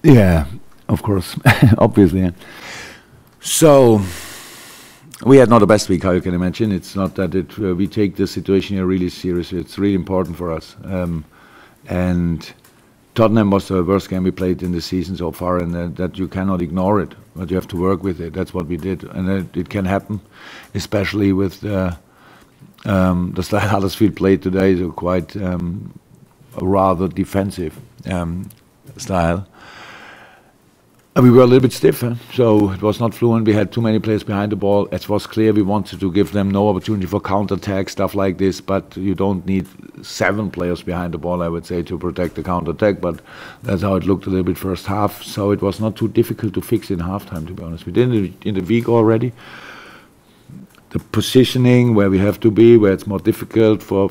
Yeah, of course, obviously. Yeah. So we had not the best week, how you can imagine. It's not that we take the situation here really seriously. It's really important for us. And Tottenham was the worst game we played in the season so far, and that you cannot ignore it, but you have to work with it. That's what we did, and it can happen, especially with the style Huddersfield played today. So quite a rather defensive style. We were a little bit stiff, so it was not fluent. We had too many players behind the ball. It was clear we wanted to give them no opportunity for counter-attack, stuff like this, but you don't need 7 players behind the ball, I would say, to protect the counter-attack, but that's how it looked a little bit first half, so it was not too difficult to fix in halftime, to be honest. We did it in the week already. The positioning where we have to be, where it's more difficult for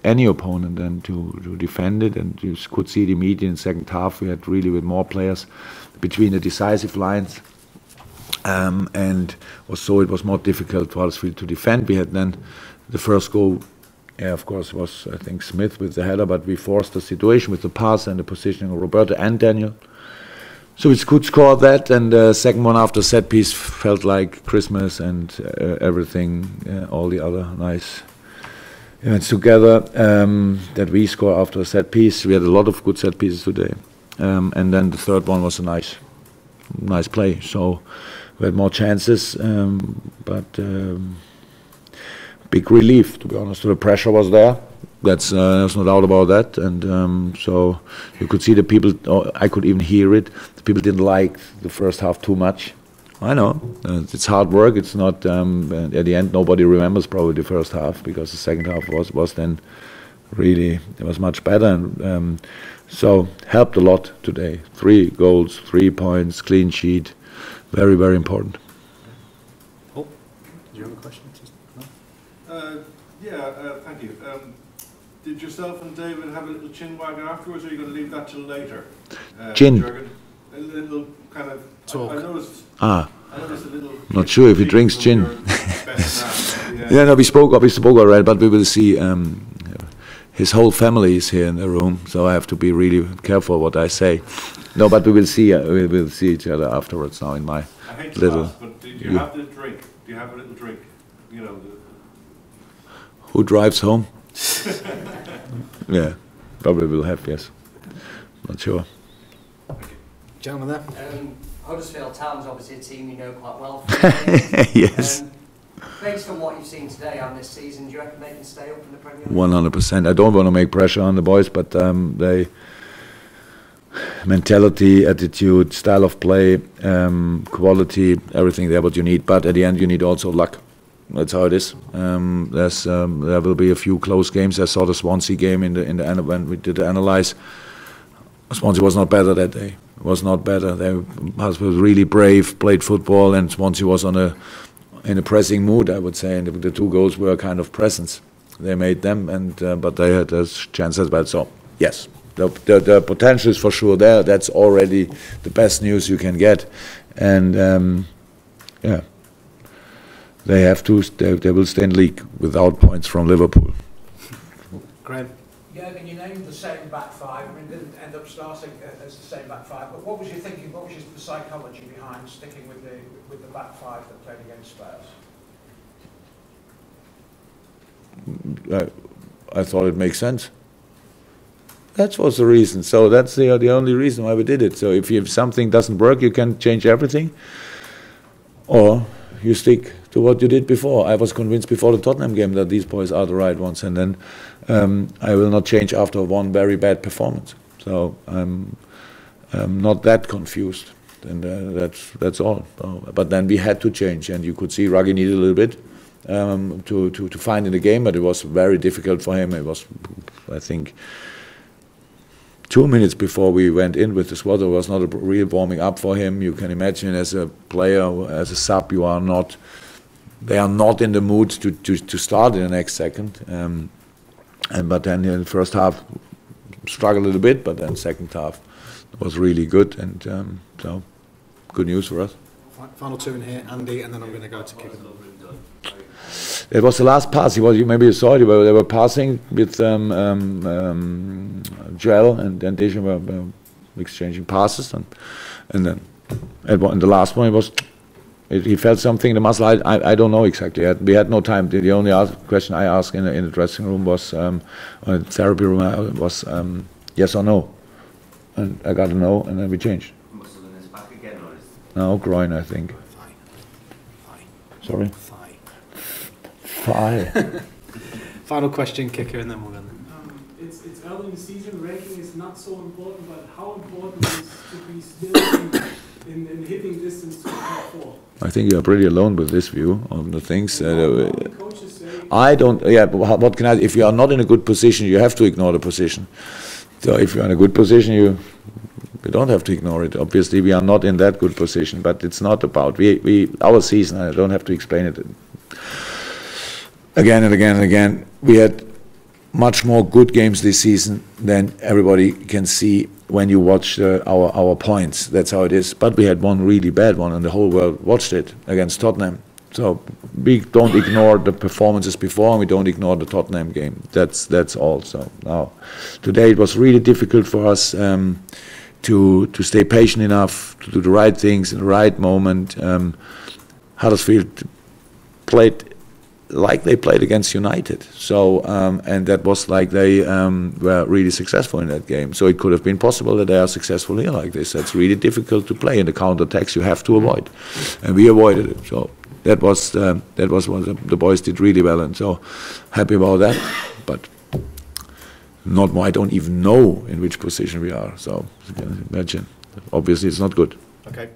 any opponent than to defend it, and you could see it immediately in the second half. We had really with more players between the decisive lines, and also it was more difficult for Huddersfield to defend. We had then the first goal, of course, was I think Smith with the header, but we forced the situation with the pass and the positioning of Roberto and Daniel. So we could score that, and the second one after set piece felt like Christmas and everything, all the other nice events together that we score after a set piece. We had a lot of good set pieces today. And then the third one was a nice play. So we had more chances, but big relief, to be honest. So the pressure was there. There's no doubt about that. And so you could see the people, I could even hear it. The people didn't like the first half too much. I know. It's hard work. It's not, at the end, nobody remembers probably the first half, because the second half was then really, it was much better. And, so helped a lot today. 3 goals, 3 points, clean sheet, very, very important. Oh, do you have a question? No? Thank you. Did yourself and David have a little chin wag afterwards, or are you going to leave that till later? Chin? Jurgen? A little kind of talk. I noticed a little. Not sure if he drinks gin. Yeah, no, we spoke already, but we will see. His whole family is here in the room, so I have to be really careful what I say. No, but we will see each other afterwards now in my I hate to little. ask, but do you have the drink? Do you have a little drink? You know. Who drives home? Yeah, probably will have, yes. Not sure. Gentleman there. Huddersfield Town's obviously a team you know quite well. Yes. Based on what you've seen today and this season, do you reckon they can stay up in the Premier League? 100%. I don't want to make pressure on the boys, but they mentality, attitude, style of play, quality, everything there what you need. But at the end, you need also luck. That's how it is. There will be a few close games. I saw the Swansea game in the end when we did the analyze. Swansea was not better that day. It was not better. They was really brave, played football, and Swansea was in a pressing mood, I would say, and the 2 goals were kind of presence. They made them, and but they had a chance as well. So yes, the potential is for sure there. That's already the best news you can get, and yeah, they have to. They will stay in league without points from Liverpool. Graham. Jurgen, you named the same back 5. I mean, didn't end up starting as the same back 5. But what was your thinking? What was the psychology behind sticking with the back 5 that played against Spurs? I thought it makes sense. That was the reason. So that's the only reason why we did it. So if something doesn't work, you can change everything, or you stick to what you did before. I was convinced before the Tottenham game that these boys are the right ones, and then I will not change after one very bad performance. So I'm not that confused, and that's all. But then we had to change, and you could see Ruggie needed a little bit to find in the game, but it was very difficult for him. It was, I think, 2 minutes before we went in with the squad. It was not a real warming up for him. You can imagine, as a player, as a sub, they are not in the mood to start in the next second. But then in the first half, struggled a little bit, but then second half was really good, and so good news for us. Final 2 in here, Andy, and then I'm going to go to kick it. It was the last pass. Maybe you saw it. They were passing with Joel, and then Dejan were exchanging passes, and then in the last one he felt something in the muscle. I don't know exactly. We had no time. The only question I asked in the dressing room was, in the therapy room, was yes or no, and I got a no, and then we changed. Muscle in his back again, or is No, groin, I think. Thigh. Sorry. Thigh. Thigh. Final question, kicker, and then we'll end. It's early in the season. Ranking is not so important, but how important is to be still in hitting distance to the top 4? I think you are pretty alone with this view on the things. Coaches say I don't. Yeah, but what can I? If you are not in a good position, you have to ignore the position. So if you're in a good position, you don't have to ignore it. Obviously, we are not in that good position, but it's not about our season. I don't have to explain it again and again and again. We had much more good games this season than everybody can see when you watch our points. That's how it is. But we had one really bad one, and the whole world watched it against Tottenham. So we don't ignore the performances before, and we don't ignore the Tottenham game. That's all. So now, today it was really difficult for us to stay patient enough to do the right things in the right moment. Huddersfield played like they played against United. So and that was like they were really successful in that game. So it could have been possible that they are successful here like this. That's really difficult to play in the counter-attacks. You have to avoid, and we avoided it. So that was what the boys did really well, and so happy about that. But not more. I don't even know in which position we are. So you can imagine. Obviously, it's not good. Okay.